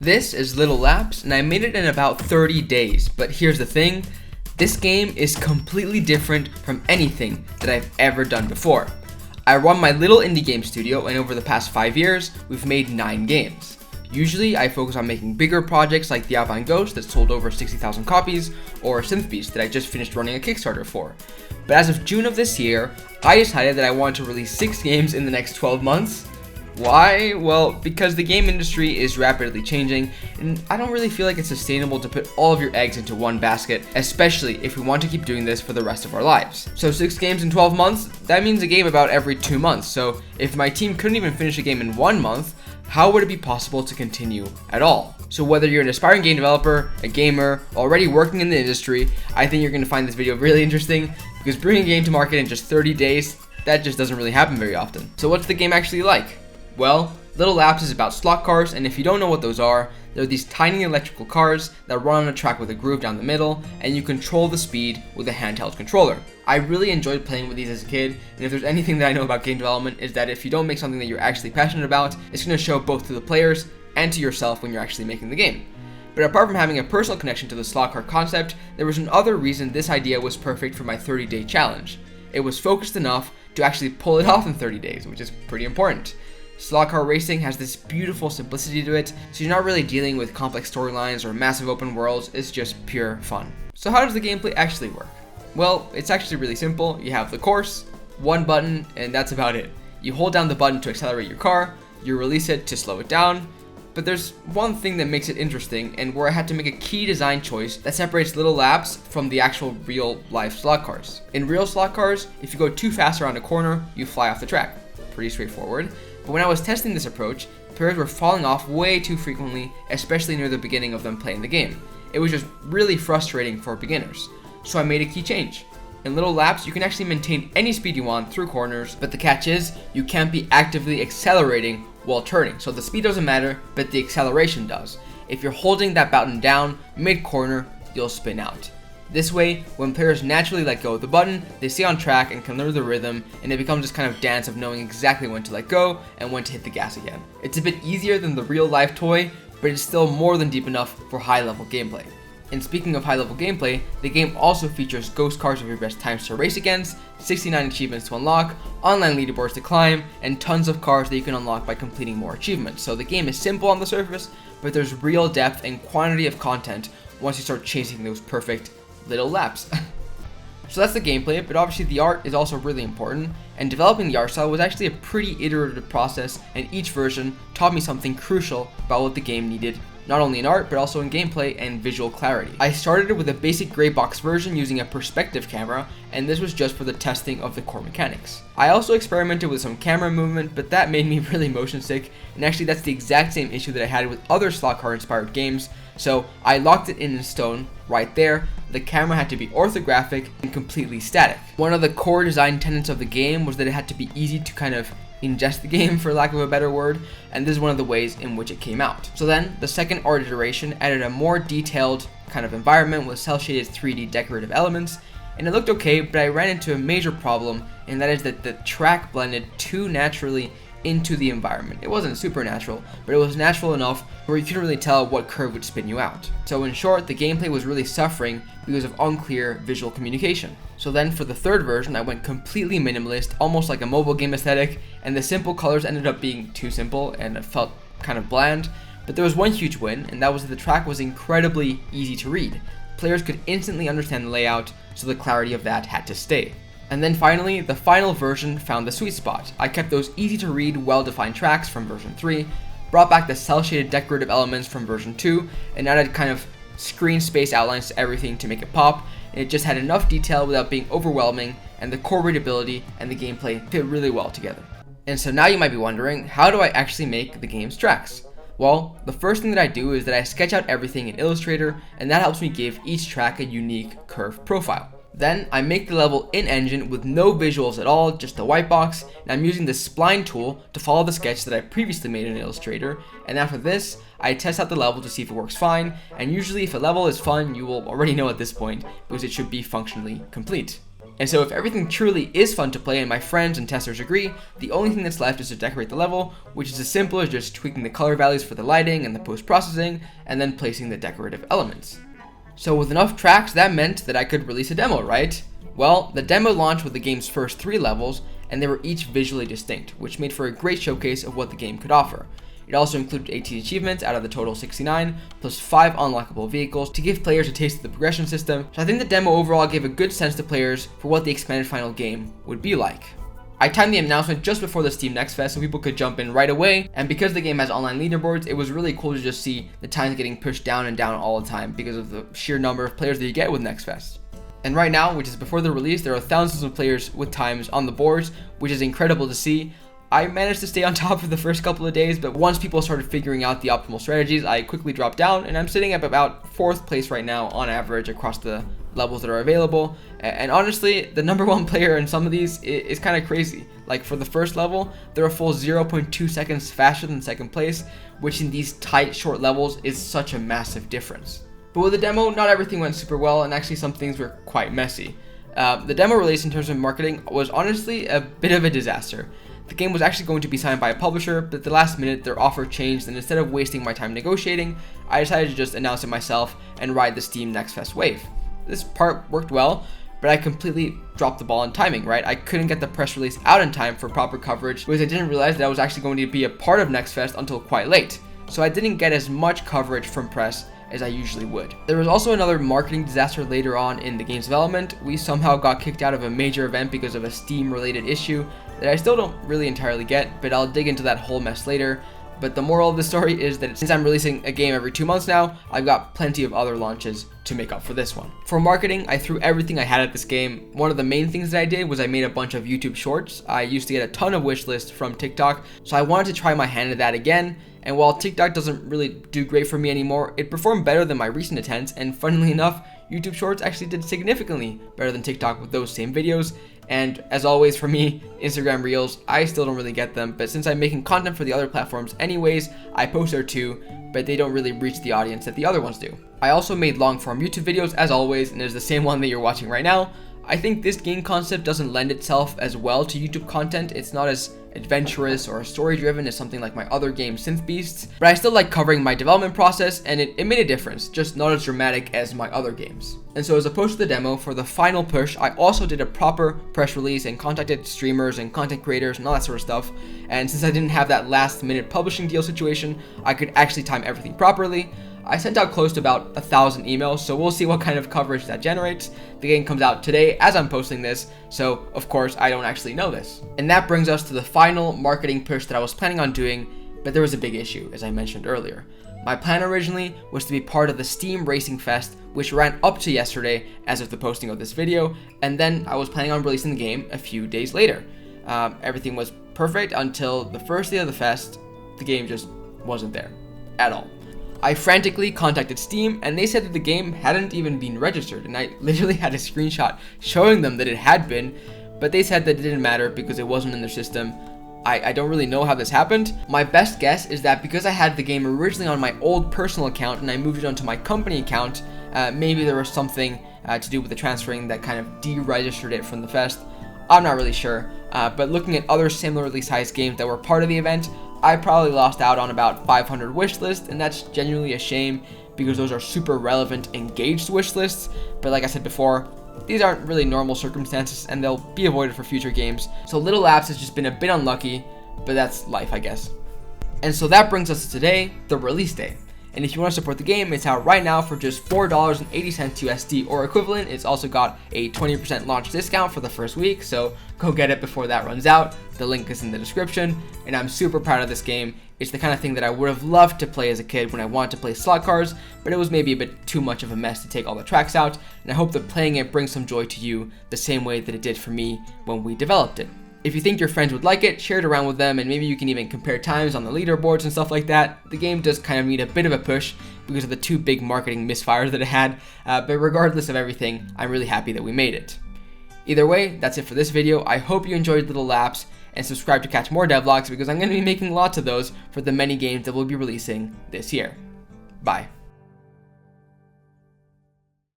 This is Little Laps, and I made it in about 30 days, but here's the thing, this game is completely different from anything that I've ever done before. I run my little indie game studio, and over the past 5 years, we've made 9 games. Usually, I focus on making bigger projects like the Outbound Ghost that sold over 60,000 copies, or Synth Beast that I just finished running a Kickstarter for. But as of June of this year, I decided that I wanted to release 6 games in the next 12 months. Why? Well, because the game industry is rapidly changing, and I don't really feel like it's sustainable to put all of your eggs into one basket, especially if we want to keep doing this for the rest of our lives. So 6 games in 12 months, that means a game about every 2 months. So if my team couldn't even finish a game in 1 month, how would it be possible to continue at all? So whether you're an aspiring game developer, a gamer, already working in the industry, I think you're going to find this video really interesting, because bringing a game to market in just 30 days, that just doesn't really happen very often. So what's the game actually like? Well, Little Laps is about slot cars, and if you don't know what those are, they're these tiny electrical cars that run on a track with a groove down the middle, and you control the speed with a handheld controller. I really enjoyed playing with these as a kid, and if there's anything that I know about game development is that if you don't make something that you're actually passionate about, it's going to show both to the players and to yourself when you're actually making the game. But apart from having a personal connection to the slot car concept, there was another reason this idea was perfect for my 30-day challenge. It was focused enough to actually pull it off in 30 days, which is pretty important. Slot car racing has this beautiful simplicity to it, so you're not really dealing with complex storylines or massive open worlds, it's just pure fun. So how does the gameplay actually work? Well, it's actually really simple. You have the course, one button, and that's about it. You hold down the button to accelerate your car, you release it to slow it down, but there's one thing that makes it interesting, and where I had to make a key design choice that separates Little Laps from the actual real life slot cars. In real slot cars, if you go too fast around a corner, you fly off the track. Pretty straightforward. But when I was testing this approach, players were falling off way too frequently, especially near the beginning of them playing the game. It was just really frustrating for beginners. So I made a key change. In Little Laps, you can actually maintain any speed you want through corners, but the catch is, you can't be actively accelerating while turning. So the speed doesn't matter, but the acceleration does. If you're holding that button down mid-corner, you'll spin out. This way, when players naturally let go of the button, they stay on track and can learn the rhythm, and it becomes this kind of dance of knowing exactly when to let go and when to hit the gas again. It's a bit easier than the real life toy, but it's still more than deep enough for high level gameplay. And speaking of high level gameplay, the game also features ghost cars of your best times to race against, 69 achievements to unlock, online leaderboards to climb, and tons of cars that you can unlock by completing more achievements. So the game is simple on the surface, but there's real depth and quantity of content once you start chasing those perfect Little Laps. So that's the gameplay, but obviously the art is also really important, and developing the art style was actually a pretty iterative process, and each version taught me something crucial about what the game needed, not only in art, but also in gameplay and visual clarity. I started with a basic gray box version using a perspective camera, and this was just for the testing of the core mechanics. I also experimented with some camera movement, but that made me really motion sick, and actually that's the exact same issue that I had with other slot car inspired games, so I locked it in stone right there. The camera had to be orthographic and completely static. One of the core design tenets of the game was that it had to be easy to kind of ingest the game, for lack of a better word, and this is one of the ways in which it came out. So then, the second art iteration added a more detailed kind of environment with cel-shaded 3D decorative elements, and it looked okay, but I ran into a major problem, and that is that the track blended too naturally into the environment. It wasn't supernatural, but it was natural enough where you couldn't really tell what curve would spin you out. So in short, the gameplay was really suffering because of unclear visual communication. So then for the third version, I went completely minimalist, almost like a mobile game aesthetic, and the simple colors ended up being too simple and it felt kind of bland. But there was one huge win, and that was that the track was incredibly easy to read. Players could instantly understand the layout, so the clarity of that had to stay. And then finally, the final version found the sweet spot. I kept those easy to read, well-defined tracks from version 3, brought back the cel-shaded decorative elements from version 2, and added kind of screen space outlines to everything to make it pop, and it just had enough detail without being overwhelming, and the core readability and the gameplay fit really well together. And so now you might be wondering, how do I actually make the game's tracks? Well, the first thing that I do is that I sketch out everything in Illustrator, and that helps me give each track a unique curve profile. Then I make the level in-engine with no visuals at all, just a white box, and I'm using the spline tool to follow the sketch that I previously made in Illustrator, and after this, I test out the level to see if it works fine, and usually if a level is fun, you will already know at this point, because it should be functionally complete. And so if everything truly is fun to play and my friends and testers agree, the only thing that's left is to decorate the level, which is as simple as just tweaking the color values for the lighting and the post-processing, and then placing the decorative elements. So with enough tracks, that meant that I could release a demo, right? Well, the demo launched with the game's first 3 levels, and they were each visually distinct, which made for a great showcase of what the game could offer. It also included 18 achievements out of the total 69, plus 5 unlockable vehicles to give players a taste of the progression system, so I think the demo overall gave a good sense to players for what the expanded final game would be like. I timed the announcement just before the Steam Next Fest so people could jump in right away, and because the game has online leaderboards, it was really cool to just see the times getting pushed down and down all the time because of the sheer number of players that you get with Next Fest. And right now, which is before the release, there are thousands of players with times on the boards, which is incredible to see. I managed to stay on top for the first couple of days, but once people started figuring out the optimal strategies, I quickly dropped down, and I'm sitting at about 4th place right now on average across the levels that are available. And honestly, the number 1 player in some of these is kind of crazy. Like for the first level, they're a full 0.2 seconds faster than 2nd place, which in these tight, short levels is such a massive difference. But with the demo, not everything went super well, and actually some things were quite messy. The demo release in terms of marketing was honestly a bit of a disaster. The game was actually going to be signed by a publisher, but at the last minute their offer changed, and instead of wasting my time negotiating, I decided to just announce it myself and ride the Steam Next Fest wave. This part worked well, but I completely dropped the ball in timing, right? I couldn't get the press release out in time for proper coverage because I didn't realize that I was actually going to be a part of Next Fest until quite late. So I didn't get as much coverage from press as I usually would. There was also another marketing disaster later on in the game's development. We somehow got kicked out of a major event because of a Steam related issue that I still don't really entirely get, but I'll dig into that whole mess later. But the moral of the story is that since I'm releasing a game every 2 months now, I've got plenty of other launches to make up for this one. For marketing, I threw everything I had at this game. One of the main things that I did was I made a bunch of YouTube shorts. I used to get a ton of wish lists from TikTok, so I wanted to try my hand at that again. And while TikTok doesn't really do great for me anymore, it performed better than my recent attempts, and funnily enough, YouTube Shorts actually did significantly better than TikTok with those same videos. And as always for me, Instagram Reels, I still don't really get them, but since I'm making content for the other platforms anyways, I post there too, but they don't really reach the audience that the other ones do. I also made long-form YouTube videos as always, and there's the same one that you're watching right now. I think this game concept doesn't lend itself as well to YouTube content. It's not as adventurous or story driven as something like my other game Synth Beasts, but I still like covering my development process, and it made a difference, just not as dramatic as my other games. And so as opposed to the demo, for the final push, I also did a proper press release and contacted streamers and content creators and all that sort of stuff. And since I didn't have that last minute publishing deal situation, I could actually time everything properly. I sent out close to about 1,000 emails, so we'll see what kind of coverage that generates. The game comes out today as I'm posting this, so of course I don't actually know this. And that brings us to the final marketing push that I was planning on doing, but there was a big issue, as I mentioned earlier. My plan originally was to be part of the Steam Racing Fest, which ran up to yesterday as of the posting of this video, and then I was planning on releasing the game a few days later. Everything was perfect until the first day of the fest. The game just wasn't there at all. I frantically contacted Steam, and they said that the game hadn't even been registered, and I literally had a screenshot showing them that it had been, but they said that it didn't matter because it wasn't in their system. I don't really know how this happened. My best guess is that because I had the game originally on my old personal account and I moved it onto my company account, maybe there was something to do with the transferring that kind of deregistered it from the fest. I'm not really sure, but looking at other similarly sized games that were part of the event, I probably lost out on about 500 wish lists, and that's genuinely a shame because those are super relevant, engaged wish lists. But like I said before, these aren't really normal circumstances and they'll be avoided for future games. So Little Labs has just been a bit unlucky, but that's life, I guess. And so that brings us to today, the release day. And if you want to support the game, it's out right now for just $4.80 USD or equivalent. It's also got a 20% launch discount for the first week, so go get it before that runs out. The link is in the description, and I'm super proud of this game. It's the kind of thing that I would have loved to play as a kid when I wanted to play slot cars, but it was maybe a bit too much of a mess to take all the tracks out, and I hope that playing it brings some joy to you the same way that it did for me when we developed it. If you think your friends would like it, share it around with them, and maybe you can even compare times on the leaderboards and stuff like that. The game does kind of need a bit of a push because of the two big marketing misfires that it had, but regardless of everything, I'm really happy that we made it. Either way, that's it for this video. I hope you enjoyed Little Laps, and subscribe to catch more devlogs because I'm going to be making lots of those for the many games that we'll be releasing this year. Bye.